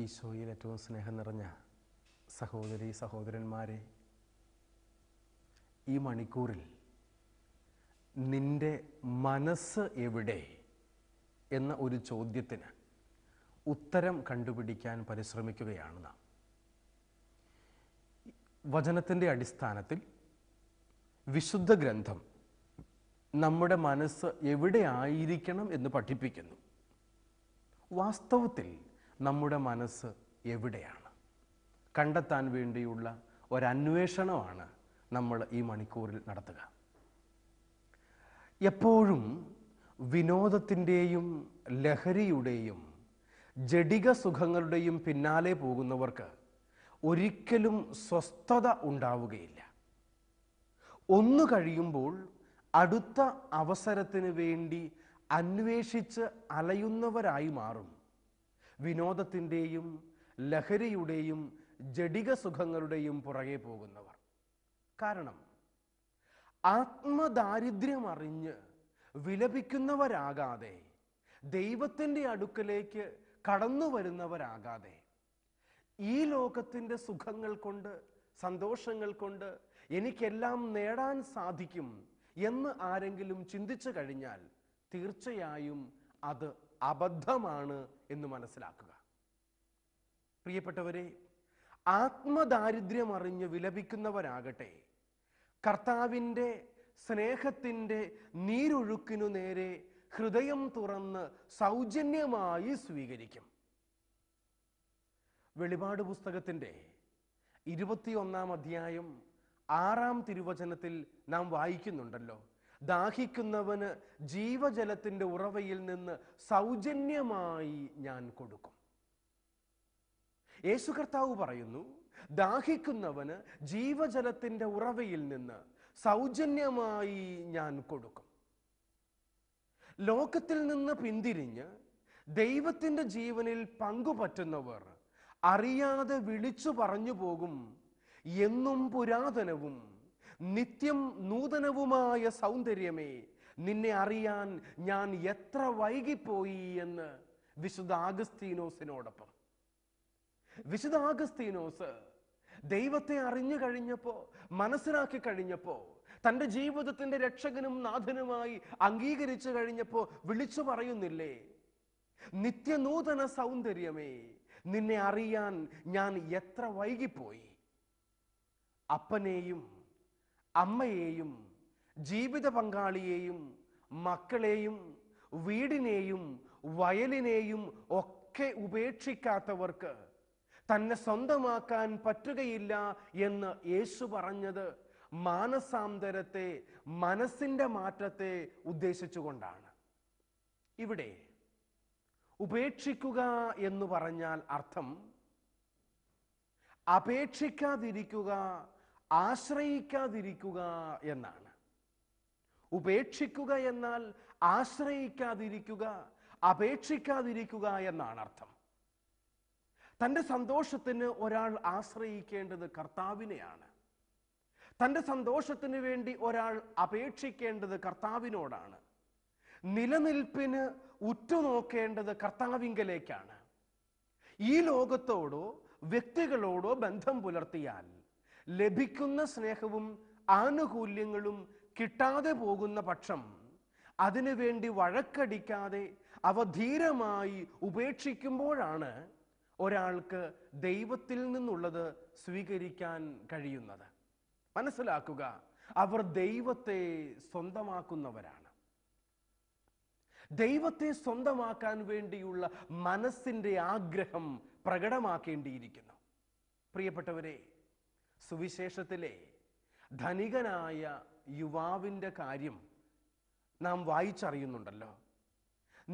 ഈശോയിൽ ഏറ്റവും സ്നേഹം നിറഞ്ഞ സഹോദരി സഹോദരന്മാരെ, ഈ മണിക്കൂറിൽ നിന്റെ മനസ്സ് എവിടെ എന്ന ഒരു ചോദ്യത്തിന് ഉത്തരം കണ്ടുപിടിക്കാൻ പരിശ്രമിക്കുകയാണ് നാം. വചനത്തിൻ്റെ അടിസ്ഥാനത്തിൽ വിശുദ്ധ ഗ്രന്ഥം നമ്മുടെ മനസ്സ് എവിടെ ആയിരിക്കണം എന്ന് പഠിപ്പിക്കുന്നു. വാസ്തവത്തിൽ നമ്മുടെ മനസ്സ് എവിടെയാണ് കണ്ടെത്താൻ വേണ്ടിയുള്ള ഒരന്വേഷണമാണ് നമ്മൾ ഈ മണിക്കൂറിൽ നടത്തുക. എപ്പോഴും വിനോദത്തിൻ്റെയും ലഹരിയുടെയും ജഡിക സുഖങ്ങളുടെയും പിന്നാലെ പോകുന്നവർക്ക് ഒരിക്കലും സ്വസ്ഥത ഉണ്ടാവുകയില്ല. ഒന്ന് കഴിയുമ്പോൾ അടുത്ത അവസരത്തിന് വേണ്ടി അന്വേഷിച്ച് അലയുന്നവരായി മാറും വിനോദത്തിൻ്റെയും ലഹരിയുടെയും ജഡിക സുഖങ്ങളുടെയും പുറകെ പോകുന്നവർ. കാരണം ആത്മദാരിദ്ര്യം അറിഞ്ഞ് വിലപിക്കുന്നവരാകാതെ, ദൈവത്തിൻ്റെ അടുക്കലേക്ക് കടന്നു വരുന്നവരാകാതെ, ഈ ലോകത്തിൻ്റെ സുഖങ്ങൾ കൊണ്ട് സന്തോഷങ്ങൾ കൊണ്ട് എനിക്കെല്ലാം നേടാൻ സാധിക്കും എന്ന് ആരെങ്കിലും ചിന്തിച്ചു കഴിഞ്ഞാൽ തീർച്ചയായും അത് അബദ്ധമാണ് എന്ന് മനസ്സിലാക്കുക. പ്രിയപ്പെട്ടവരെ, ആത്മദാരിദ്ര്യം അറിഞ്ഞ് വിലപിക്കുന്നവരാകട്ടെ, കർത്താവിൻ്റെ സ്നേഹത്തിൻ്റെ നീരൊഴുക്കിനു നേരെ ഹൃദയം തുറന്ന് സൗജന്യമായി സ്വീകരിക്കും. വെളിപാട് പുസ്തകത്തിൻ്റെ 21-ാം അധ്യായം 6-ാം തിരുവചനത്തിൽ നാം വായിക്കുന്നുണ്ടല്ലോ, ദാഹിക്കുന്നവന് ജീവജലത്തിൻ്റെ ഉറവയിൽ നിന്ന് സൗജന്യമായി ഞാൻ കൊടുക്കും. യേശു കർത്താവ് പറയുന്നു, ദാഹിക്കുന്നവന് ജീവജലത്തിൻ്റെ ഉറവയിൽ നിന്ന് സൗജന്യമായി ഞാൻ കൊടുക്കും. ലോകത്തിൽ നിന്ന് പിന്തിരിഞ്ഞ് ദൈവത്തിൻ്റെ ജീവനിൽ പങ്കുപറ്റുന്നവർ അറിയാതെ വിളിച്ചു പറഞ്ഞു പോകും, എന്നും പുരാതനവും നിത്യം നൂതനവുമായ സൗന്ദര്യമേ, നിന്നെ അറിയാൻ ഞാൻ എത്ര വൈകിപ്പോയി എന്ന് വിശുദ്ധ ആഗസ്തീനോസിനോടൊപ്പം. വിശുദ്ധ ആഗസ്തീനോസ് ദൈവത്തെ അറിഞ്ഞു കഴിഞ്ഞപ്പോൾ, മനസ്സിലാക്കി കഴിഞ്ഞപ്പോൾ, തൻ്റെ ജീവിതത്തിൻ്റെ രക്ഷകനും നാഥനുമായി അംഗീകരിച്ചു കഴിഞ്ഞപ്പോൾ വിളിച്ചു പറയുന്നില്ലേ, നിത്യനൂതന സൗന്ദര്യമേ, നിന്നെ അറിയാൻ ഞാൻ എത്ര വൈകിപ്പോയി. അപ്പനെയും അമ്മയെയും ജീവിത പങ്കാളിയെയും മക്കളെയും വീടിനെയും വയലിനെയും ഒക്കെ ഉപേക്ഷിക്കാത്തവർക്ക് തന്നെ സ്വന്തമാക്കാൻ പറ്റുകയില്ല എന്ന് യേശു പറഞ്ഞത് മാനസാന്തരത്തെ, മനസ്സിൻ്റെ മാറ്റത്തെ ഉദ്ദേശിച്ചുകൊണ്ടാണ്. ഇവിടെ ഉപേക്ഷിക്കുക എന്ന് പറഞ്ഞാൽ അർത്ഥം അപേക്ഷിക്കാതിരിക്കുക, ആശ്രയിക്കാതിരിക്കുക എന്നാണ്. ഉപേക്ഷിക്കുക എന്നാൽ ആശ്രയിക്കാതിരിക്കുക, അപേക്ഷിക്കാതിരിക്കുക എന്നാണ് അർത്ഥം. തൻ്റെ സന്തോഷത്തിന് ഒരാൾ ആശ്രയിക്കേണ്ടത് കർത്താവിനെയാണ്. തൻ്റെ സന്തോഷത്തിന് വേണ്ടി ഒരാൾ അപേക്ഷിക്കേണ്ടത് കർത്താവിനോടാണ്. നിലനിൽപ്പിന് ഉറ്റുനോക്കേണ്ടത് കർത്താവിങ്കലേക്കാണ്. ഈ ലോകത്തോടോ വ്യക്തികളോടോ ബന്ധം പുലർത്തിയാൽ ലഭിക്കുന്ന സ്നേഹവും ആനുകൂല്യങ്ങളും കിട്ടാതെ പോകുന്ന പക്ഷം അതിനുവേണ്ടി വഴക്കടിക്കാതെ അവ ധീരമായി ഉപേക്ഷിക്കുമ്പോഴാണ് ഒരാൾക്ക് ദൈവത്തിൽ നിന്നുള്ളത് സ്വീകരിക്കാൻ കഴിയുന്നത്. മനസ്സിലാക്കുക, അവർ ദൈവത്തെ സ്വന്തമാക്കുന്നവരാണ്. ദൈവത്തെ സ്വന്തമാക്കാൻ വേണ്ടിയുള്ള മനസ്സിൻ്റെ ആഗ്രഹം പ്രകടമാക്കേണ്ടിയിരിക്കുന്നു. പ്രിയപ്പെട്ടവരെ, സുവിശേഷത്തിലെ ധനികനായ യുവാവിൻ്റെ കാര്യം നാം വായിച്ചറിയുന്നുണ്ടല്ലോ.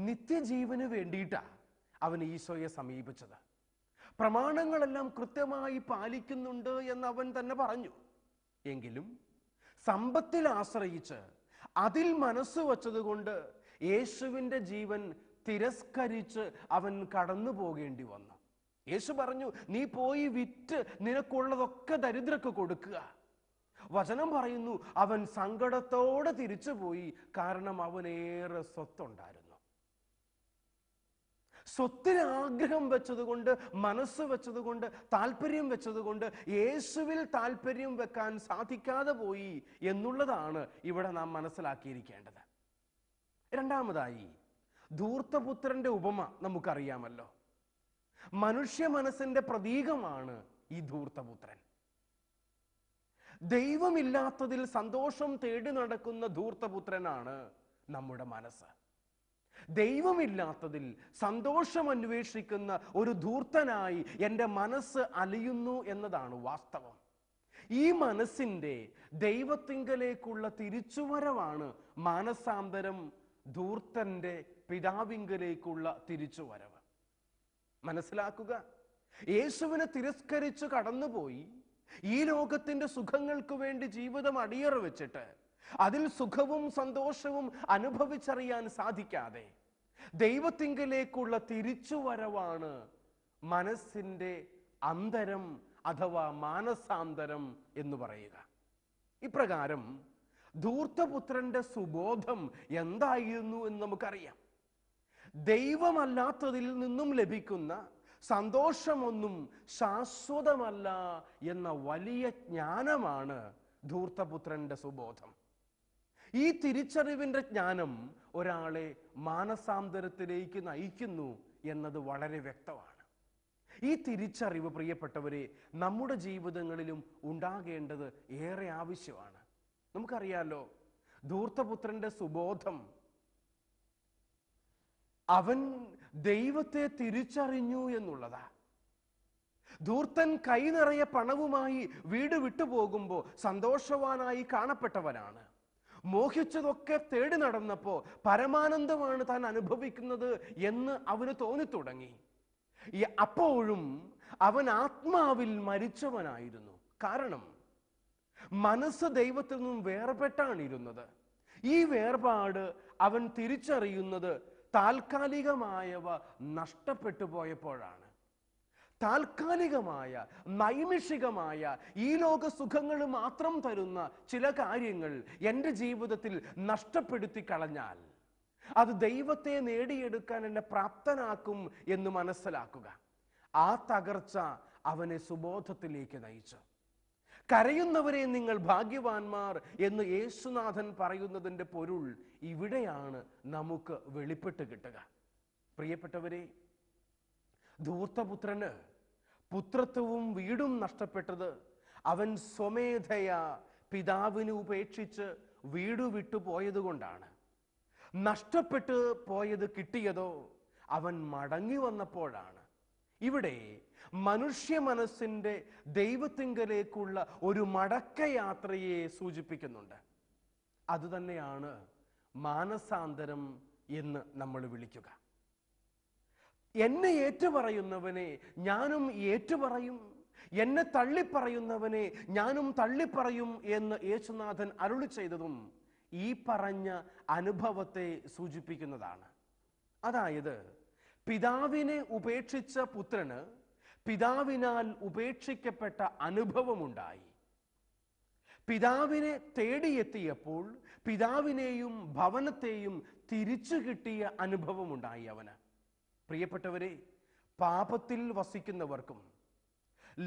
നിത്യജീവന് വേണ്ടിയിട്ടാണ് അവൻ ഈശോയെ സമീപിച്ചത്. പ്രമാണങ്ങളെല്ലാം കൃത്യമായി പാലിക്കുന്നുണ്ട് എന്ന് അവൻ തന്നെ പറഞ്ഞു. എങ്കിലും സമ്പത്തിൽ ആശ്രയിച്ച് അതിൽ മനസ്സ് വച്ചതുകൊണ്ട് യേശുവിൻ്റെ ജീവൻ തിരസ്കരിച്ച് അവൻ കടന്നു പോകേണ്ടി വന്നു. യേശു പറഞ്ഞു, നീ പോയി വിറ്റ് നിനക്കുള്ളതൊക്കെ ദരിദ്രർക്ക് കൊടുക്കുക. വചനം പറയുന്നു, അവൻ സങ്കടത്തോടെ തിരിച്ചുപോയി, കാരണം അവനേറെ സ്വത്തുണ്ടായിരുന്നു. സ്വത്തിന് ആഗ്രഹം വെച്ചതുകൊണ്ട്, മനസ്സ് വെച്ചതുകൊണ്ട്, താല്പര്യം വെച്ചതുകൊണ്ട് യേശുവിൽ താല്പര്യം വെക്കാൻ സാധിക്കാതെ പോയി എന്നുള്ളതാണ് ഇവിടെ നാം മനസ്സിലാക്കിയിരിക്കേണ്ടത്. രണ്ടാമതായി, ധൂർത്തപുത്രന്റെ ഉപമ നമുക്കറിയാമല്ലോ. മനുഷ്യ മനസ്സിന്റെ പ്രതീകമാണ് ഈ ധൂർത്തപുത്രൻ. ദൈവമില്ലാത്തതിൽ സന്തോഷം തേടി നടക്കുന്ന ധൂർത്തപുത്രനാണ് നമ്മുടെ മനസ്സ്. ദൈവമില്ലാത്തതിൽ സന്തോഷം അന്വേഷിക്കുന്ന ഒരു ധൂർത്തനായി എൻ്റെ മനസ്സ് അലിയുന്നു എന്നതാണ് വാസ്തവം. ഈ മനസ്സിൻ്റെ ദൈവത്തിങ്കലേക്കുള്ള തിരിച്ചുവരവാണ് മാനസാന്തരം, ധൂർത്തന്റെ പിതാവിങ്കലേക്കുള്ള തിരിച്ചുവരവ്. മനസ്സിലാക്കുക, യേശുവിനെ തിരസ്കരിച്ചു കടന്നുപോയി ഈ ലോകത്തിന്റെ സുഖങ്ങൾക്ക് വേണ്ടി ജീവിതം അടിയറ വെച്ചിട്ട് അതിൽ സുഖവും സന്തോഷവും അനുഭവിച്ചറിയാൻ സാധിക്കാതെ ദൈവത്തിങ്കലേക്കുള്ള തിരിച്ചുവരവാണ് മനസ്സിന്റെ അന്തരം അഥവാ മാനസാന്തരം എന്ന് പറയുക. ഇപ്രകാരം ധൂർത്തപുത്രന്റെ സുബോധം എന്തായിരുന്നു എന്ന് നമുക്കറിയാം. ദൈവമല്ലാത്തതിൽ നിന്നും ലഭിക്കുന്ന സന്തോഷമൊന്നും ശാശ്വതമല്ല എന്ന വലിയ ജ്ഞാനമാണ് ധൂർത്തപുത്രന്റെ സുബോധം. ഈ തിരിച്ചറിവിന്റെ ജ്ഞാനം ഒരാളെ മാനസാന്തരത്തിലേക്ക് നയിക്കുന്നു എന്നത് വളരെ വ്യക്തമാണ്. ഈ തിരിച്ചറിവ്, പ്രിയപ്പെട്ടവരെ, നമ്മുടെ ജീവിതങ്ങളിലും ഉണ്ടാകേണ്ടത് ഏറെ ആവശ്യമാണ്. നമുക്കറിയാലോ, ധൂർത്തപുത്രന്റെ സുബോധം, അവൻ ദൈവത്തെ തിരിച്ചറിഞ്ഞു എന്നുള്ളതാ. ധൂർത്തൻ കൈ നിറയെ പണവുമായി വീട് വിട്ടുപോകുമ്പോൾ സന്തോഷവാനായി കാണപ്പെട്ടവനാണ്. മോഹിച്ചതൊക്കെ തേടി നടന്നപ്പോ പരമാനന്ദമാണ് താൻ അനുഭവിക്കുന്നത് എന്ന് അവന് തോന്നിത്തുടങ്ങി. അപ്പോഴും അവൻ ആത്മാവിൽ മരിച്ചവനായിരുന്നു. കാരണം മനസ്സ് ദൈവത്തിൽ നിന്നും വേർപെട്ടാണ് ഇരുന്നത്. ഈ വേർപാട് അവൻ തിരിച്ചറിയുന്നത് താൽക്കാലികമായവ നഷ്ടപ്പെട്ടു പോയപ്പോഴാണ്. താൽക്കാലികമായ, നൈമിഷികമായ ഈ ലോക സുഖങ്ങൾ മാത്രം തരുന്ന ചില കാര്യങ്ങൾ എൻ്റെ ജീവിതത്തിൽ നഷ്ടപ്പെടുത്തി കളഞ്ഞാൽ അത് ദൈവത്തെ നേടിയെടുക്കാൻ എന്നെ പ്രാപ്തനാക്കും എന്ന് മനസ്സിലാക്കുക. ആ തകർച്ച അവനെ സുബോധത്തിലേക്ക് നയിച്ചു. കരയുന്നവരെ നിങ്ങൾ ഭാഗ്യവാന്മാർ എന്ന് യേശുനാഥൻ പറയുന്നതിൻ്റെ പൊരുൾ ഇവിടെയാണ് നമുക്ക് വെളിപ്പെട്ട് കിട്ടുക. പ്രിയപ്പെട്ടവരെ, ധൂർത്തപുത്രന് പുത്രത്വവും വീടും നഷ്ടപ്പെട്ടത് അവൻ സ്വമേധയാ പിതാവിനെ ഉപേക്ഷിച്ച് വീട് വിട്ടു പോയത് കൊണ്ടാണ്. നഷ്ടപ്പെട്ടു പോയത് കിട്ടിയതോ അവൻ മടങ്ങി വന്നപ്പോഴാണ്. ഇവിടെ മനുഷ്യ മനസ്സിന്റെ ദൈവത്തിങ്കലേക്കുള്ള ഒരു മടക്കയാത്രയെ സൂചിപ്പിക്കുന്നുണ്ട്. അതുതന്നെയാണ് മാനസാന്തരം എന്ന് നമ്മൾ വിളിക്കുക. എന്നെ ഏറ്റുപറയുന്നവനെ ഞാനും ഏറ്റുപറയും, എന്നെ തള്ളിപ്പറയുന്നവനെ ഞാനും തള്ളിപ്പറയും എന്ന് യേശുനാഥൻ അരുളി ചെയ്തതും ഈ പറഞ്ഞ അനുഭവത്തെ സൂചിപ്പിക്കുന്നതാണ്. അതായത്, പിതാവിനെ ഉപേക്ഷിച്ച പുത്രന് പിതാവിനാൽ ഉപേക്ഷിക്കപ്പെട്ട അനുഭവമുണ്ടായി. പിതാവിനെ തേടിയെത്തിയപ്പോൾ പിതാവിനെയും ഭവനത്തെയും തിരിച്ചു കിട്ടിയ അനുഭവമുണ്ടായി അവന്. പ്രിയപ്പെട്ടവരെ, പാപത്തിൽ വസിക്കുന്നവർക്കും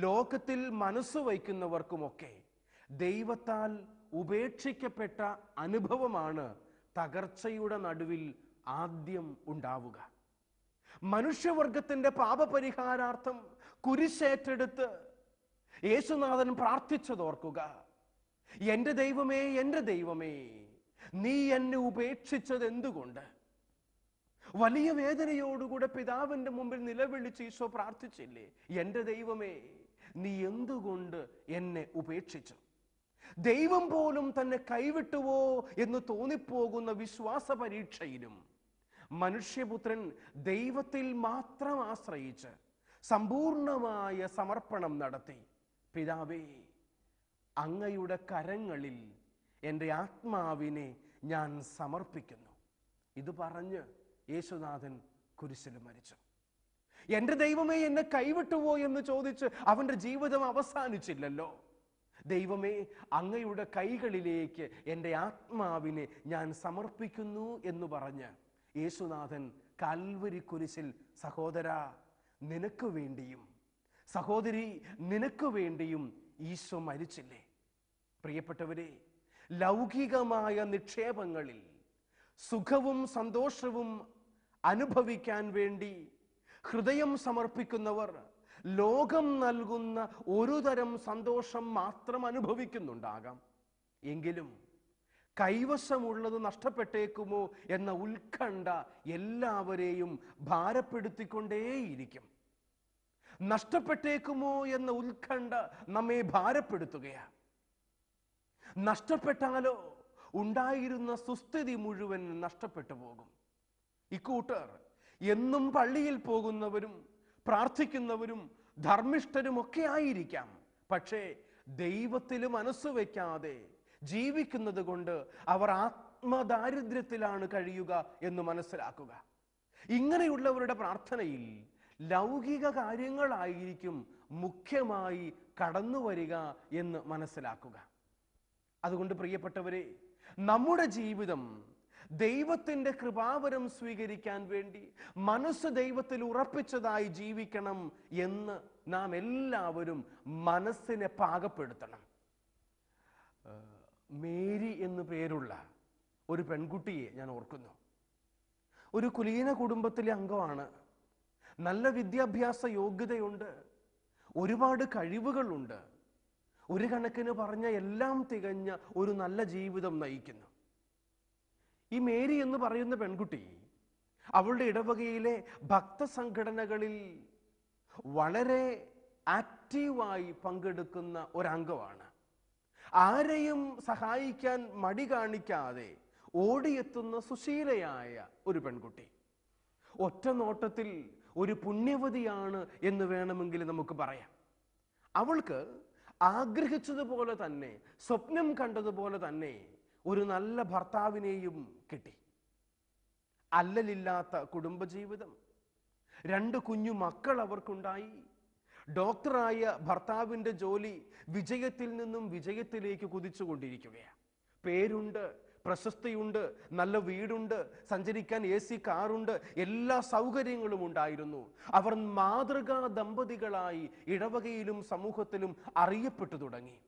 ലോകത്തിൽ മനസ്സ് വയ്ക്കുന്നവർക്കുമൊക്കെ ദൈവത്താൽ ഉപേക്ഷിക്കപ്പെട്ട അനുഭവമാണ് തകർച്ചയുടെ നടുവിൽ ആദ്യം ഉണ്ടാവുക. മനുഷ്യവർഗത്തിന്റെ പാപപരിഹാരാർത്ഥം കുരിശേറ്റെടുത്ത് യേശുനാഥൻ പ്രാർത്ഥിച്ചതോർക്കുക. എൻ്റെ ദൈവമേ, എൻ്റെ ദൈവമേ, നീ എന്നെ ഉപേക്ഷിച്ചത് എന്തുകൊണ്ട്? വലിയ വേദനയോടുകൂടെ പിതാവിന്റെ മുമ്പിൽ നിലവിളിച്ച് ഈശോ പ്രാർത്ഥിച്ചില്ലേ, എൻ്റെ ദൈവമേ, നീ എന്തുകൊണ്ട് എന്നെ ഉപേക്ഷിച്ചു? ദൈവം പോലും തന്നെ കൈവിട്ടുവോ എന്ന് തോന്നിപ്പോകുന്ന വിശ്വാസ പരീക്ഷയിലും മനുഷ്യപുത്രൻ ദൈവത്തിൽ മാത്രം ആശ്രയിച്ച് സമ്പൂർണമായ സമർപ്പണം നടത്തി. പിതാവേ, അങ്ങയുടെ കരങ്ങളിൽ എൻ്റെ ആത്മാവിനെ ഞാൻ സമർപ്പിക്കുന്നു. ഇത് പറഞ്ഞ് യേശുനാഥൻ കുരിശിൽ മരിച്ചു. എൻ്റെ ദൈവമേ, എന്നെ കൈവിട്ടുവോ എന്ന് ചോദിച്ച് അവൻ്റെ ജീവിതം അവസാനിച്ചില്ലല്ലോ. ദൈവമേ, അങ്ങയുടെ കൈകളിലേക്ക് എൻ്റെ ആത്മാവിനെ ഞാൻ സമർപ്പിക്കുന്നു എന്ന് പറഞ്ഞ് യേശുനാഥൻ കാൽവരി കുരിശിൽ സഹോദര നിനക്ക് വേണ്ടിയും സഹോദരി നിനക്ക് വേണ്ടിയും ഈശോ മരിച്ചില്ലേ? പ്രിയപ്പെട്ടവരെ, ലൗകികമായ നിക്ഷേപങ്ങളിൽ സുഖവും സന്തോഷവും അനുഭവിക്കാൻ വേണ്ടി ഹൃദയം സമർപ്പിക്കുന്നവർ ലോകം നൽകുന്ന ഒരു തരം സന്തോഷം മാത്രം അനുഭവിക്കുന്നുണ്ടാകാം. എങ്കിലും കൈവശമുള്ളത് നഷ്ടപ്പെട്ടേക്കുമോ എന്ന ഉത്കണ്ഠ എല്ലാവരെയും ഭാരപ്പെടുത്തിക്കൊണ്ടേയിരിക്കും. നഷ്ടപ്പെട്ടേക്കുമോ എന്ന ഉത്കണ്ഠ നമ്മെ ഭാരപ്പെടുത്തുകയാണ്. നഷ്ടപ്പെട്ടാലോ ഉണ്ടായിരുന്ന സുസ്ഥിതി മുഴുവൻ നഷ്ടപ്പെട്ടു പോകും. ഇക്കൂട്ടർ എന്നും പള്ളിയിൽ പോകുന്നവരും പ്രാർത്ഥിക്കുന്നവരും ധർമ്മിഷ്ഠരും ഒക്കെ ആയിരിക്കാം. പക്ഷേ ദൈവത്തിൽ മനസ്സ് വയ്ക്കാതെ ജീവിക്കുന്നത് കൊണ്ട് അവർ ആത്മദാരിദ്ര്യത്തിലാണ് കഴിയുക എന്ന് മനസ്സിലാക്കുക. ഇങ്ങനെയുള്ളവരുടെ പ്രാർത്ഥനയിൽ ലൗകിക കാര്യങ്ങളായിരിക്കും മുഖ്യമായി കടന്നു വരിക എന്ന് മനസ്സിലാക്കുക. അതുകൊണ്ട് പ്രിയപ്പെട്ടവരെ, നമ്മുടെ ജീവിതം ദൈവത്തിൻ്റെ കൃപാവരം സ്വീകരിക്കാൻ വേണ്ടി മനസ്സ് ദൈവത്തിൽ ഉറപ്പിച്ചതായി ജീവിക്കണം എന്ന് നാം എല്ലാവരും മനസ്സിനെ പാകപ്പെടുത്തണം. മേരി എന്നു പേരുള്ള ഒരു പെൺകുട്ടിയെ ഞാൻ ഓർക്കുന്നു. ഒരു കുലീന കുടുംബത്തിലെ അംഗമാണ്. നല്ല വിദ്യാഭ്യാസ യോഗ്യതയുണ്ട്, ഒരുപാട് കഴിവുകളുണ്ട്. ഒരു കണക്കിന് പറഞ്ഞ എല്ലാം തികഞ്ഞ ഒരു നല്ല ജീവിതം നയിക്കുന്നു. ഈ മേരി എന്ന് പറയുന്ന പെൺകുട്ടി അവളുടെ ഇടവകയിലെ ഭക്തസംഘടനകളിൽ വളരെ ആക്റ്റീവായി പങ്കെടുക്കുന്ന ഒരംഗമാണ്. ആരെയും സഹായിക്കാൻ മടി കാണിക്കാതെ ഓടിയെത്തുന്ന സുശീലയായ ഒരു പെൺകുട്ടി. ഒറ്റ നോട്ടത്തിൽ ഒരു പുണ്യവതിയാണ് എന്ന് വേണമെങ്കിൽ നമുക്ക് പറയാം. അവൾക്ക് ആഗ്രഹിച്ചതുപോലെ തന്നെ, സ്വപ്നം കണ്ടതുപോലെ തന്നെ ഒരു നല്ല ഭർത്താവിനെയും കിട്ടി. അല്ലലില്ലാത്ത കുടുംബജീവിതം, 2 കുഞ്ഞു മക്കൾ അവർക്കുണ്ടായി. ഡോക്ടറായ ഭർത്താവിൻ്റെ ജോലി വിജയത്തിൽ നിന്നും വിജയത്തിലേക്ക് കുതിച്ചുകൊണ്ടിരിക്കുകയാണ്. പേരുണ്ട്, പ്രശസ്തിയുണ്ട്, നല്ല വീടുണ്ട്, സഞ്ചരിക്കാൻ AC കാറുണ്ട്, എല്ലാ സൗകര്യങ്ങളും ഉണ്ടായിരുന്നു. അവർ മാതൃകാ ദമ്പതികളായി ഇടവകയിലും സമൂഹത്തിലും അറിയപ്പെട്ടു തുടങ്ങി.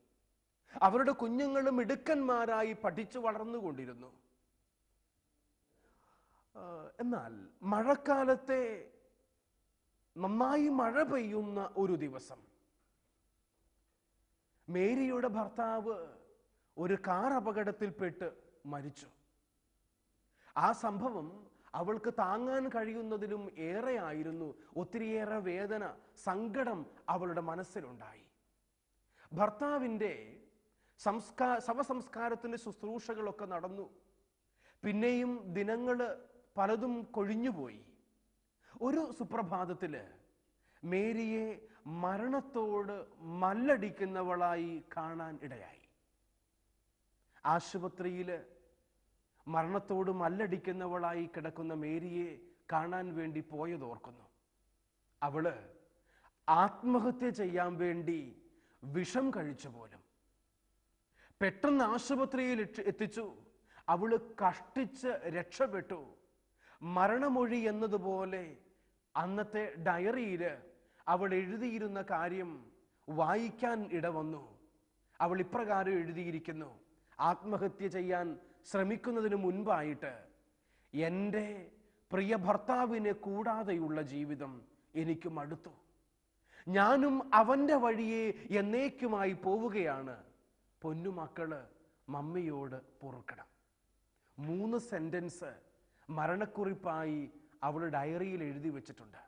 അവരുടെ കുഞ്ഞുങ്ങളും മിടുക്കന്മാരായി പഠിച്ചു വളർന്നുകൊണ്ടിരുന്നു. എന്നാൽ മഴക്കാലത്തെ നന്നായി മഴ പെയ്യുന്ന ഒരു ദിവസം മേരിയുടെ ഭർത്താവ് ഒരു കാർ അപകടത്തിൽപ്പെട്ട് മരിച്ചു. ആ സംഭവം അവൾക്ക് താങ്ങാൻ കഴിയുന്നതിലും ഏറെ ആയിരുന്നു. ഒത്തിരിയേറെ വേദന, സങ്കടം അവളുടെ മനസ്സിലുണ്ടായി. ഭർത്താവിൻ്റെ ശവസംസ്കാരത്തിൻ്റെ ശുശ്രൂഷകളൊക്കെ നടന്നു. പിന്നെയും ദിനങ്ങൾ പലതും കൊഴിഞ്ഞുപോയി. ഒരു സുപ്രഭാതത്തിൽ മേരിയെ മരണത്തോട് മല്ലടിക്കുന്നവളായി കാണാൻ ഇടയായി. ആശുപത്രിയിൽ മരണത്തോട് മല്ലടിക്കുന്നവളായി കിടക്കുന്ന മേരിയെ കാണാൻ വേണ്ടി പോയതോർക്കുന്നു. അവള് ആത്മഹത്യ ചെയ്യാൻ വേണ്ടി വിഷം കഴിച്ചു പോലും. പെട്ടെന്ന് ആശുപത്രിയിൽ എത്തിച്ചു. അവള് കഷ്ടിച്ച് രക്ഷപ്പെട്ടു. മരണമൊഴി എന്നതുപോലെ അന്നത്തെ ഡയറിയിൽ അവൾ എഴുതിയിരുന്ന കാര്യം വായിക്കാൻ ഇടവന്നു. അവൾ ഇപ്രകാരം എഴുതിയിരിക്കുന്നു: ആത്മഹത്യ ചെയ്യാൻ ശ്രമിക്കുന്നതിന് മുൻപായിട്ട് എൻ്റെ പ്രിയ ഭർത്താവിനെ കൂടാതെയുള്ള ജീവിതം എനിക്ക് മടുത്തു. ഞാനും അവൻ്റെ വഴിയെ എന്നേക്കുമായി പോവുകയാണ്. പൊന്നുമക്കള് മമ്മിയോട് പൊറുക്കണം. 3 സെന്റൻസ് മരണക്കുറിപ്പായി അവൾ ഡയറിയിൽ എഴുതി വെച്ചിട്ടുണ്ട്.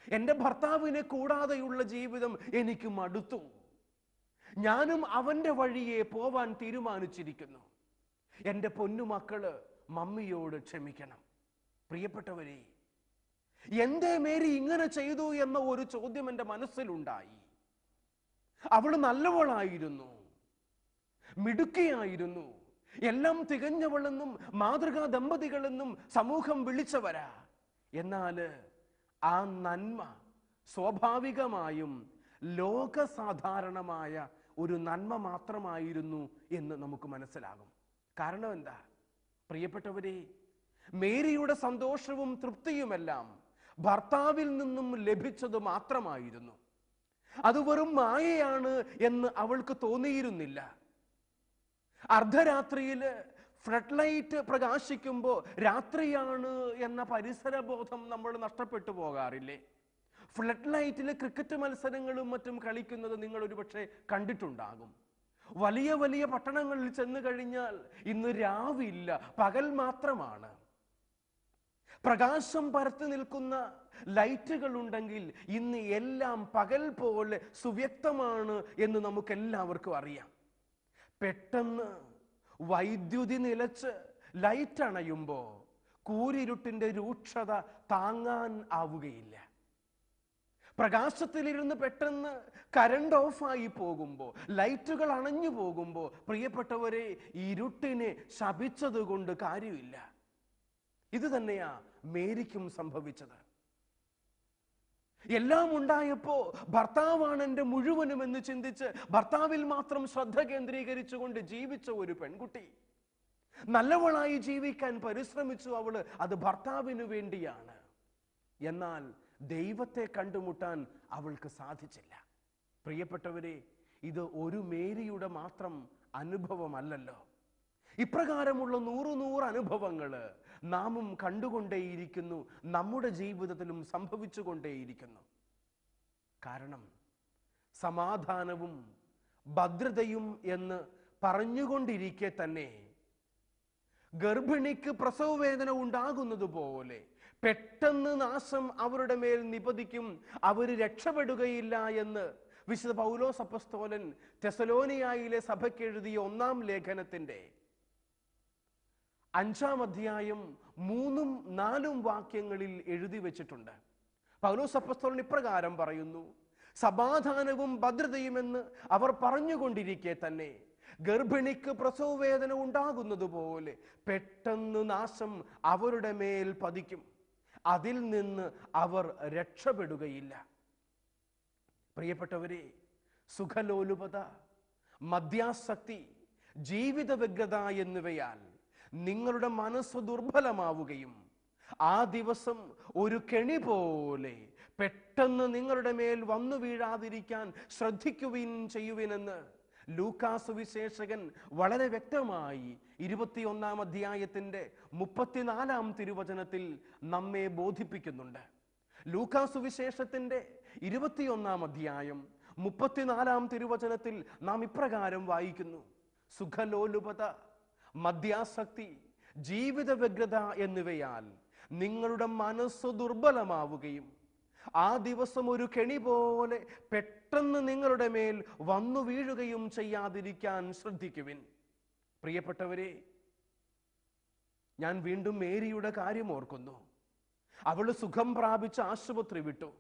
എൻ്റെ ഭർത്താവിനെ കൂടാതെയുള്ള ജീവിതം എനിക്ക് മടുത്തു. ഞാനും അവൻ്റെ വഴിയെ പോവാൻ തീരുമാനിച്ചിരിക്കുന്നു. എൻ്റെ പൊന്നുമക്കള് മമ്മിയോട് ക്ഷമിക്കണം. പ്രിയപ്പെട്ടവരെ, എന്തേ മേരി ഇങ്ങനെ ചെയ്തു എന്ന ഒരു ചോദ്യം എൻ്റെ മനസ്സിലുണ്ടായി. അവൾ നല്ലവളായിരുന്നു, മിടുക്കിയായിരുന്നു, എല്ലാം തികഞ്ഞവളെന്നും മാതൃകാ ദമ്പതികളെന്നും സമൂഹം വിളിച്ചവരാ. എന്നാൽ ആ നന്മ സ്വാഭാവികമായും ലോകസാധാരണമായ ഒരു നന്മ മാത്രമായിരുന്നു എന്ന് നമുക്ക് മനസ്സിലാകും. കാരണം എന്താ? പ്രിയപ്പെട്ടവരെ, മേരിയുടെ സന്തോഷവും തൃപ്തിയുമെല്ലാം ഭർത്താവിൽ നിന്നും ലഭിച്ചത് മാത്രമായിരുന്നു. അത് വെറും മായയാണ് എന്ന് അവൾക്ക് തോന്നിയിരുന്നില്ല. അർദ്ധരാത്രിയില് ഫ്ലഡ് ലൈറ്റ് പ്രകാശിക്കുമ്പോൾ രാത്രിയാണ് എന്ന പരിസരബോധം നമ്മൾ നഷ്ടപ്പെട്ടു പോകാറില്ലേ? ഫ്ലഡ് ലൈറ്റിൽ ക്രിക്കറ്റ് മത്സരങ്ങളും മറ്റും കളിക്കുന്നത് നിങ്ങൾ ഒരുപക്ഷെ കണ്ടിട്ടുണ്ടാകും. വലിയ വലിയ പട്ടണങ്ങളിൽ ചെന്ന് കഴിഞ്ഞാൽ ഇന്ന് രാവില്ല, പകൽ മാത്രമാണ്. പ്രകാശം പരത്തി നിൽക്കുന്ന ലൈറ്റുകൾ ഉണ്ടെങ്കിൽ ഇന്ന് എല്ലാം പകൽ പോലെ സുവ്യക്തമാണ് എന്ന് നമുക്കെല്ലാവർക്കും അറിയാം. പെട്ടെന്ന് വൈദ്യുതി നിലച്ച് ലൈറ്റ് അണയുമ്പോൾ കൂരിരുട്ടിന്റെ രൂക്ഷത താങ്ങാൻ ആവുകയില്ല. പ്രകാശത്തിലിരുന്ന് പെട്ടെന്ന് കറണ്ട് ഓഫായി പോകുമ്പോൾ, ലൈറ്റുകൾ അണഞ്ഞു പോകുമ്പോൾ, പ്രിയപ്പെട്ടവരെ, ഇരുട്ടിനെ ശപിച്ചത് കൊണ്ട് കാര്യമില്ല. ഇത് തന്നെയാ മേരിക്കും സംഭവിച്ചത്. എല്ലാം ഉണ്ടായപ്പോ ഭർത്താവാണ് എൻ്റെ മുഴുവനും എന്ന് ചിന്തിച്ച് ഭർത്താവിൽ മാത്രം ശ്രദ്ധ കേന്ദ്രീകരിച്ചുകൊണ്ട് ജീവിച്ച ഒരു പെൺകുട്ടി. നല്ലവളായി ജീവിക്കാൻ പരിശ്രമിച്ചു അവള്, അത് ഭർത്താവിന് വേണ്ടിയാണ്. എന്നാൽ ദൈവത്തെ കണ്ടുമുട്ടാൻ അവൾക്ക് സാധിച്ചില്ല. പ്രിയപ്പെട്ടവരെ, ഇത് ഒരു മേരിയുടെ മാത്രം അനുഭവമല്ലല്ലോ. ഇപ്രകാരമുള്ള 100 അനുഭവങ്ങൾ നാമും കണ്ടുകൊണ്ടേയിരിക്കുന്നു, നമ്മുടെ ജീവിതത്തിലും സംഭവിച്ചു കൊണ്ടേയിരിക്കുന്നു. കാരണം സമാധാനവും ഭദ്രതയും എന്ന് പറഞ്ഞുകൊണ്ടിരിക്കെ തന്നെ ഗർഭിണിക്ക് പ്രസവവേദന ഉണ്ടാകുന്നത് പോലെ പെട്ടെന്ന് നാശം അവരുടെ മേൽ നിപതിക്കും, അവർ രക്ഷപ്പെടുകയില്ല എന്ന് വിശുദ്ധ പൗലോസ് അപ്പോസ്തലൻ തെസലോനിയായിലെ സഭയ്ക്ക് എഴുതിയ 1-ാം ലേഖനത്തിന്റെ 5-ാം അധ്യായം 3-4 വാക്യങ്ങളിൽ എഴുതി വെച്ചിട്ടുണ്ട്. പൗലോസ് അപ്പോസ്തലൻ ഇപ്രകാരം പറയുന്നു: സമാധാനവും ഭദ്രതയുമെന്ന് അവർ പറഞ്ഞുകൊണ്ടിരിക്കെ തന്നെ ഗർഭിണിക്ക് പ്രസവവേദന ഉണ്ടാകുന്നത് പോലെ പെട്ടെന്ന് നാശം അവരുടെ മേൽ പതിക്കും, അതിൽ നിന്ന് അവർ രക്ഷപ്പെടുകയില്ല. പ്രിയപ്പെട്ടവരെ, സുഖലോലുപത, മദ്യാസക്തി, ജീവിത വ്യഗ്രത എന്നിവയാൽ നിങ്ങളുടെ മനസ്സ് ദുർബലമാവുകയും ആ ദിവസം ഒരു കെണി പോലെ പെട്ടെന്ന് നിങ്ങളുടെ മേൽ വന്നു വീഴാതിരിക്കാൻ ശ്രദ്ധിക്കുവിൻ ചെയ്യുവിനെന്ന് ലൂക്കാസ് സുവിശേഷകൻ വളരെ വ്യക്തമായി 21-ാം അധ്യായത്തിന്റെ 34-ാം തിരുവചനത്തിൽ നമ്മെ ബോധിപ്പിക്കുന്നുണ്ട്. ലൂക്കാസ് സുവിശേഷത്തിന്റെ 21-ാം അധ്യായം 34-ാം തിരുവചനത്തിൽ നാം ഇപ്രകാരം വായിക്കുന്നു: സുഖലോലുപത, മദ്യാസക്തി, ജീവിത വ്യഗ്രത എന്നിവയാൽ നിങ്ങളുടെ മനസ്സ് ദുർബലമാവുകയും ആ ദിവസം ഒരു കെണി പോലെ പെട്ടെന്ന് നിങ്ങളുടെ മേൽ വന്നു വീഴുകയും ചെയ്യാതിരിക്കാൻ ശ്രദ്ധിക്കുവിൻ. പ്രിയപ്പെട്ടവരെ, ഞാൻ വീണ്ടും മേരിയുടെ കാര്യം ഓർക്കുന്നു. അവള് സുഖം പ്രാപിച്ച് ആശുപത്രി വിട്ടു.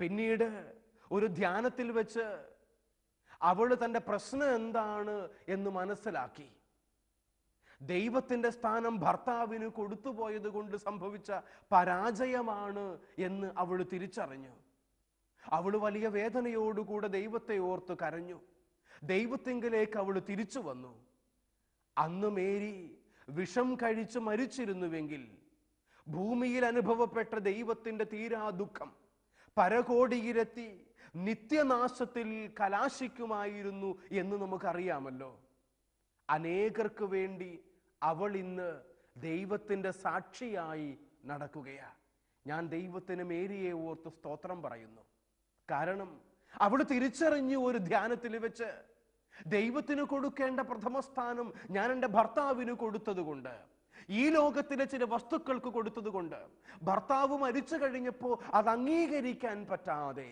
പിന്നീട് ഒരു ധ്യാനത്തിൽ വെച്ച് അവള് തൻ്റെ പ്രശ്നം എന്താണ് എന്ന് മനസ്സിലാക്കി. ദൈവത്തിന്റെ സ്ഥാനം ഭർത്താവിന് കൊടുത്തുപോയത് കൊണ്ട് സംഭവിച്ച പരാജയമാണ് എന്ന് അവൾ തിരിച്ചറിഞ്ഞു. അവൾ വലിയ വേദനയോടുകൂടെ ദൈവത്തെ ഓർത്ത് കരഞ്ഞു. ദൈവത്തിങ്കിലേക്ക് അവൾ തിരിച്ചു വന്നു. അന്ന് മേരി വിഷം കഴിച്ച് മരിച്ചിരുന്നുവെങ്കിൽ ഭൂമിയിൽ അനുഭവപ്പെട്ട ദൈവത്തിന്റെ തീരാ ദുഃഖം പരകോടിയിലെത്തി നിത്യനാശത്തിൽ കലാശിക്കുമായിരുന്നു എന്ന് നമുക്കറിയാമല്ലോ. അനേകർക്ക് വേണ്ടി അവൾ ഇന്ന് ദൈവത്തിന്റെ സാക്ഷിയായി നടക്കുകയാ. ഞാൻ ദൈവത്തിന് മേരിയെ ഓർത്ത് സ്തോത്രം പറയുന്നു. കാരണം അവൾ തിരിച്ചറിഞ്ഞു, ഒരു ധ്യാനത്തിൽ വെച്ച് ദൈവത്തിന് കൊടുക്കേണ്ട പ്രഥമ സ്ഥാനം ഞാൻ എൻ്റെ ഭർത്താവിന് കൊടുത്തത് കൊണ്ട്, ഈ ലോകത്തിലെ ചില വസ്തുക്കൾക്ക് കൊടുത്തത് കൊണ്ട്, ഭർത്താവ് മരിച്ചു കഴിഞ്ഞപ്പോൾ അത് അംഗീകരിക്കാൻ പറ്റാതെ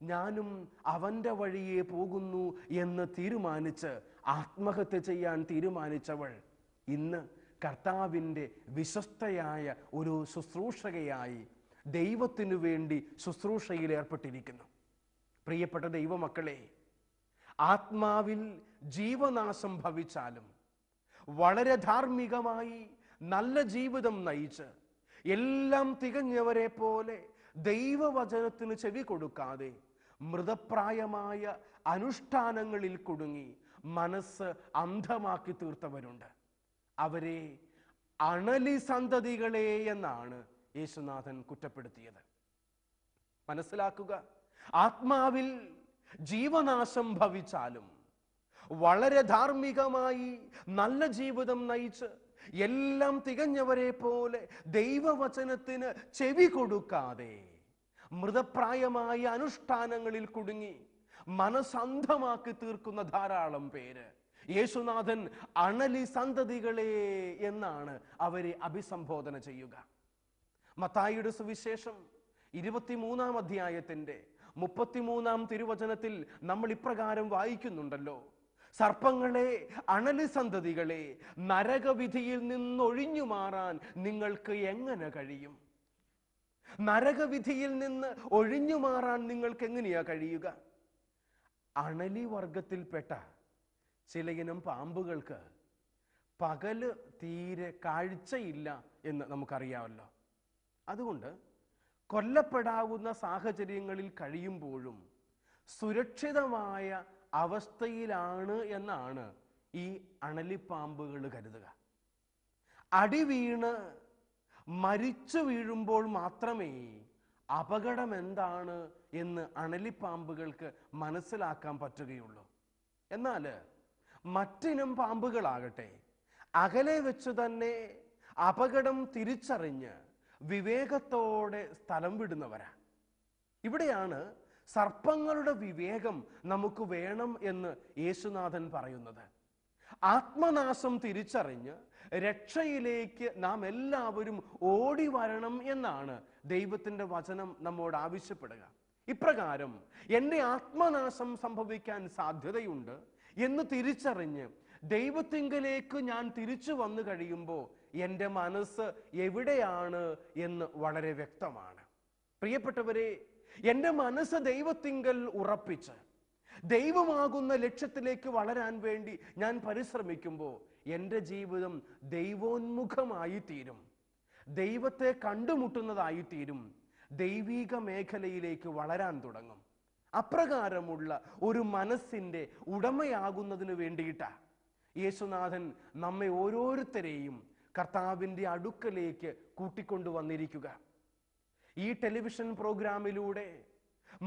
ഞാനും അവന്റെ വഴിയെ പോകുന്നു എന്ന് തീരുമാനിച്ച് ആത്മഹത്യ ചെയ്യാൻ തീരുമാനിച്ചവൾ ഇന്ന് കർത്താവിൻ്റെ വിശ്വസ്തയായ ഒരു ശുശ്രൂഷകയായി ദൈവത്തിനു വേണ്ടി ശുശ്രൂഷയിൽ ഏർപ്പെട്ടിരിക്കുന്നു. പ്രിയപ്പെട്ട ദൈവമക്കളെ, ആത്മാവിൽ ജീവനാശം ഭവിച്ചാലും വളരെ ധാർമ്മികമായി നല്ല ജീവിതം നയിച്ച് എല്ലാം തികഞ്ഞവരെ പോലെ ദൈവവചനത്തിന് ചെവി കൊടുക്കാതെ മൃതപ്രായമായ അനുഷ്ഠാനങ്ങളിൽ കുടുങ്ങി മനസ്സ് അന്ധമാക്കി തീർത്തവരുണ്ട്. അവരെ അണലി സന്തതികളെ എന്നാണ് യേശുനാഥൻ കുറ്റപ്പെടുത്തിയത്. മനസ്സിലാക്കുക, ആത്മാവിൽ ജീവനാശം ഭവിച്ചാലും വളരെ ധാർമ്മികമായി നല്ല ജീവിതം നയിച്ച് എല്ലാം തികഞ്ഞവരെ പോലെ ദൈവവചനത്തിന് ചെവി കൊടുക്കാതെ മൃതപ്രായമായ അനുഷ്ഠാനങ്ങളിൽ കുടുങ്ങി മനസ്സന്ധമാക്കി തീർക്കുന്ന ധാരാളം പേര് യേശുനാഥൻ അണലി സന്തതികളെ എന്നാണ് അവരെ അഭിസംബോധന ചെയ്യുക. മത്തായിയുടെ സുവിശേഷം 23-ാം അധ്യായത്തിന്റെ 33-ാം തിരുവചനത്തിൽ നമ്മൾ ഇപ്രകാരം വായിക്കുന്നുണ്ടല്ലോ: സർപ്പങ്ങളെ, അണലി സന്തതികളെ, നരകവിധിയിൽ നിന്നൊഴിഞ്ഞു മാറാൻ നിങ്ങൾക്ക് എങ്ങനെ കഴിയും? നരകവിധിയിൽ നിന്ന് ഒഴിഞ്ഞു മാറാൻ നിങ്ങൾക്ക് എങ്ങനെയാ കഴിയുക? അണലി വർഗത്തിൽപ്പെട്ട ചിലയിനം പാമ്പുകൾക്ക് പകല് തീരെ കാഴ്ചയില്ല എന്ന് നമുക്കറിയാമല്ലോ. അതുകൊണ്ട് കൊല്ലപ്പെടാവുന്ന സാഹചര്യങ്ങളിൽ കഴിയുമ്പോഴും സുരക്ഷിതമായ അവസ്ഥയിലാണ് എന്നാണ് ഈ അണലിപ്പാമ്പുകൾ കരുതുക. അടി വീണ് മരിച്ചു വീഴുമ്പോൾ മാത്രമേ അപകടം എന്താണ് എന്ന് അണലിപ്പാമ്പുകൾക്ക് മനസ്സിലാക്കാൻ പറ്റുകയുള്ളൂ. എന്നാൽ മറ്റിനം പാമ്പുകളാകട്ടെ അകലെ വെച്ച് തന്നെ അപകടം തിരിച്ചറിഞ്ഞ് വിവേകത്തോടെ സ്ഥലം വിടുന്നവരാ. ഇവിടെയാണ് സർപ്പങ്ങളുടെ വിവേകം നമുക്ക് വേണം എന്ന് യേശുനാഥൻ പറയുന്നത്. ആത്മനാശം തിരിച്ചറിഞ്ഞ് രക്ഷയിലേക്ക് നാം എല്ലാവരും ഓടി വരണം എന്നാണ് ദൈവത്തിന്റെ വചനം നമ്മോട് ആവശ്യപ്പെടുക. ഇപ്രകാരം എൻ്റെ ആത്മനാശം സംഭവിക്കാൻ സാധ്യതയുണ്ട് എന്ന് തിരിച്ചറിഞ്ഞ് ദൈവത്തിങ്കലേക്ക് ഞാൻ തിരിച്ചു വന്നു കഴിയുമ്പോൾ എൻ്റെ മനസ്സ് എവിടെയാണ് എന്ന് വളരെ വ്യക്തമാണ്. പ്രിയപ്പെട്ടവരെ, എൻ്റെ മനസ്സ് ദൈവത്തിങ്കൽ ഉറപ്പിച്ച് ദൈവമാകുന്ന ലക്ഷ്യത്തിലേക്ക് വളരാൻ വേണ്ടി ഞാൻ പരിശ്രമിക്കുമ്പോൾ എൻ്റെ ജീവിതം ദൈവോന്മുഖമായി തീരും, ദൈവത്തെ കണ്ടുമുട്ടുന്നതായി തീരും, ദൈവിക മേഖലയിലേക്ക് വളരാൻ തുടങ്ങും. അപ്രകാരമുള്ള ഒരു മനസ്സിൻ്റെ ഉടമയാകുന്നതിന് വേണ്ടിയിട്ടാണ് യേശുനാഥൻ നമ്മെ ഓരോരുത്തരെയും കർത്താവിൻ്റെ അടുക്കലേക്ക് കൂട്ടിക്കൊണ്ടുവന്നിരിക്കുക. ഈ ടെലിവിഷൻ പ്രോഗ്രാമിലൂടെ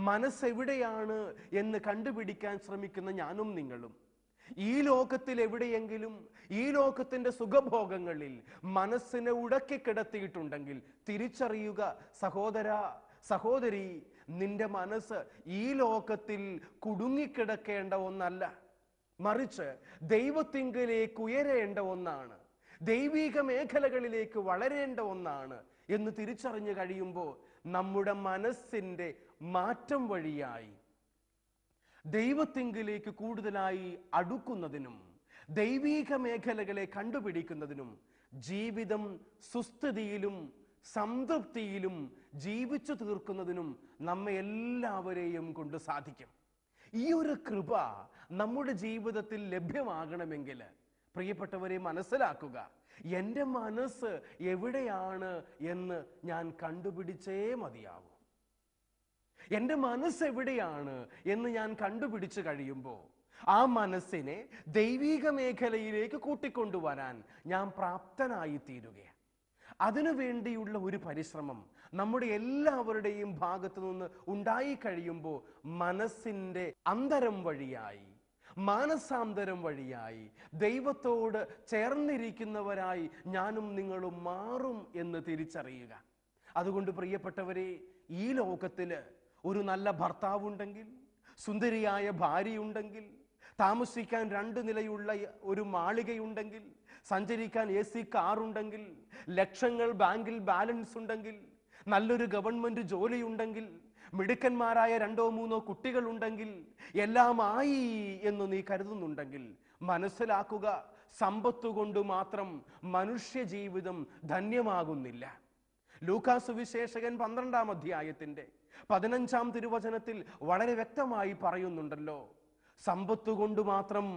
മനസ്സെവിടെയാണ് എന്ന് കണ്ടുപിടിക്കാൻ ശ്രമിക്കുന്ന ഞാനും നിങ്ങളും ഈ ലോകത്തിൽ എവിടെയെങ്കിലും ഈ ലോകത്തിന്റെ സുഖഭോഗങ്ങളിൽ മനസ്സിനെ ഉടക്കി കിടത്തിയിട്ടുണ്ടെങ്കിൽ തിരിച്ചറിയുക സഹോദര, സഹോദരി, നിന്റെ മനസ്സ് ഈ ലോകത്തിൽ കുടുങ്ങിക്കിടക്കേണ്ട ഒന്നല്ല, മറിച്ച് ദൈവത്തിങ്കലേക്ക് ഉയരേണ്ട ഒന്നാണ്, ദൈവിക മേഖലകളിലേക്ക് വളരേണ്ട ഒന്നാണ് എന്ന് തിരിച്ചറിഞ്ഞു കഴിയുമ്പോൾ നമ്മുടെ മനസ്സിൻ്റെ മാറ്റം വഴിയായി ദൈവത്തിങ്കിലേക്ക് കൂടുതലായി അടുക്കുന്നതിനും ദൈവിക മേഖലകളെ കണ്ടുപിടിക്കുന്നതിനും ജീവിതം സുസ്ഥിതിയിലും സംതൃപ്തിയിലും ജീവിച്ചു തീർക്കുന്നതിനും നമ്മെ എല്ലാവരെയും കൊണ്ട് സാധിക്കും. ഈ ഒരു കൃപ നമ്മുടെ ജീവിതത്തിൽ ലഭ്യമാകണമെങ്കിൽ പ്രിയപ്പെട്ടവരെ മനസ്സിലാക്കുക, എൻ്റെ മനസ്സ് എവിടെയാണ് എന്ന് ഞാൻ കണ്ടുപിടിച്ചേ മതിയാവൂ. എൻ്റെ മനസ്സ് എവിടെയാണ് എന്ന് ഞാൻ കണ്ടുപിടിച്ച് കഴിയുമ്പോൾ ആ മനസ്സിനെ ദൈവിക മേഖലയിലേക്ക് കൂട്ടിക്കൊണ്ടുവരാൻ ഞാൻ പ്രാപ്തനായി തീരുകയാണ്. അതിനു വേണ്ടിയുള്ള ഒരു പരിശ്രമം നമ്മുടെ എല്ലാവരുടെയും ഭാഗത്തു നിന്ന് ഉണ്ടായി കഴിയുമ്പോൾ മനസ്സിൻ്റെ അന്തരം വഴിയായി, മാനസാന്തരം വഴിയായി ദൈവത്തോട് ചേർന്നിരിക്കുന്നവരായി ഞാനും നിങ്ങളും മാറും എന്ന് തിരിച്ചറിയുക. അതുകൊണ്ട് പ്രിയപ്പെട്ടവരെ, ഈ ലോകത്തില് ഒരു നല്ല ഭർത്താവുണ്ടെങ്കിൽ, സുന്ദരിയായ ഭാര്യയുണ്ടെങ്കിൽ, താമസിക്കാൻ 2 നിലയുള്ള ഒരു മാളികയുണ്ടെങ്കിൽ, സഞ്ചരിക്കാൻ AC കാറുണ്ടെങ്കിൽ, ലക്ഷങ്ങൾ ബാങ്കിൽ ബാലൻസ് ഉണ്ടെങ്കിൽ, നല്ലൊരു ഗവൺമെന്റ് ജോലിയുണ്ടെങ്കിൽ, മിടുക്കന്മാരായ 2-3 കുട്ടികളുണ്ടെങ്കിൽ, എല്ലാമായി എന്ന് നീ കരുതുന്നുണ്ടെങ്കിൽ മനസ്സിലാക്കുക, സമ്പത്ത് കൊണ്ട് മാത്രം മനുഷ്യ ജീവിതം ധന്യമാകുന്നില്ല. ലൂക്കാസ് സുവിശേഷകൻ 12-ാം അധ്യായത്തിന്റെ 15-ാം തിരുവചനത്തിൽ വളരെ വ്യക്തമായി പറയുന്നുണ്ടല്ലോ, സമ്പത്ത് കൊണ്ട് മാത്രം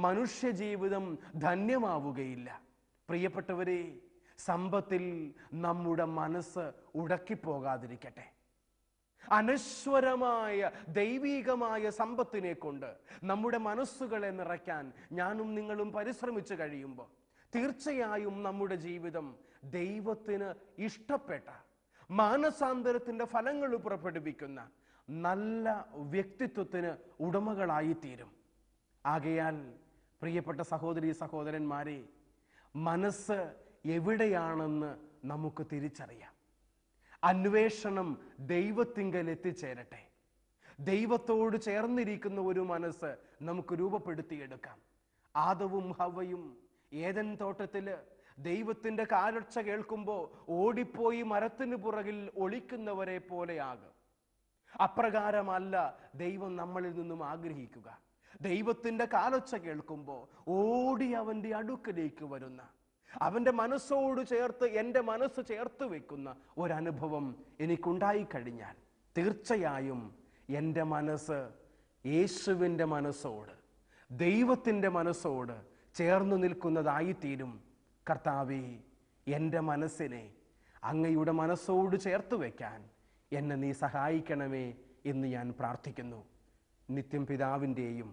മനുഷ്യ ജീവിതം ധന്യമാവുകയില്ല. പ്രിയപ്പെട്ടവരെ, സമ്പത്തിൽ നമ്മുടെ മനസ്സ് ഉടക്കിപ്പോകാതിരിക്കട്ടെ. അനശ്വരമായ ദൈവികമായ സമ്പത്തിനെ കൊണ്ട് നമ്മുടെ മനസ്സുകളെ നിറയ്ക്കാൻ ഞാനും നിങ്ങളും പരിശ്രമിച്ചു കഴിയുമ്പോൾ തീർച്ചയായും നമ്മുടെ ജീവിതം ദൈവത്തിന് ഇഷ്ടപ്പെട്ട മാനസാന്തരത്തിന്റെ ഫലങ്ങൾ പുറപ്പെടുവിക്കുന്ന നല്ല വ്യക്തിത്വത്തിന് ഉടമകളായിത്തീരും. ആകയാൽ പ്രിയപ്പെട്ട സഹോദരീ സഹോദരന്മാരെ, മനസ്സ് എവിടെയാണെന്ന് നമുക്ക് തിരിച്ചറിയാം. അന്വേഷണം ദൈവത്തിങ്കൽ എത്തിച്ചേരട്ടെ. ദൈവത്തോട് ചേർന്നിരിക്കുന്ന ഒരു മനസ്സ് നമുക്ക് രൂപപ്പെടുത്തിയെടുക്കാം. ആദവും ഹവ്വയും ഏദൻ തോട്ടത്തില് ദൈവത്തിന്റെ കാലൊച്ച കേൾക്കുമ്പോൾ ഓടിപ്പോയി മരത്തിന് പുറകിൽ ഒളിക്കുന്നവരെ പോലെയാകും. അപ്രകാരമല്ല ദൈവം നമ്മളിൽ നിന്നും ആഗ്രഹിക്കുക. ദൈവത്തിന്റെ കാലൊച്ച കേൾക്കുമ്പോൾ ഓടി അവന്റെ അടുക്കലേക്ക് വരുന്ന, അവന്റെ മനസ്സോട് ചേർത്ത് എൻ്റെ മനസ്സ് ചേർത്ത് വെക്കുന്ന ഒരനുഭവം എനിക്കുണ്ടായി കഴിഞ്ഞാൽ തീർച്ചയായും എൻ്റെ മനസ്സ് യേശുവിൻ്റെ മനസ്സോട്, ദൈവത്തിൻ്റെ മനസ്സോട് ചേർന്നു നിൽക്കുന്നതായിത്തീരും. കർത്താവേ, എൻ്റെ മനസ്സിനെ അങ്ങയുടെ മനസ്സോട് ചേർത്ത് വയ്ക്കാൻ എന്നെ നീ സഹായിക്കണമേ എന്ന് ഞാൻ പ്രാർത്ഥിക്കുന്നു. നിത്യം പിതാവിൻ്റെയും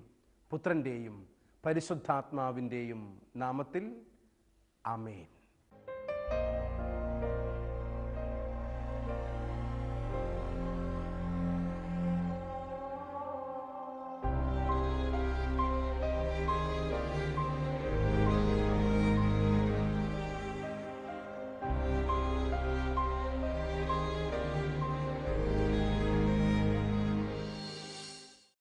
പുത്രൻ്റെയും പരിശുദ്ധാത്മാവിൻ്റെയും നാമത്തിൽ ആമേൻ.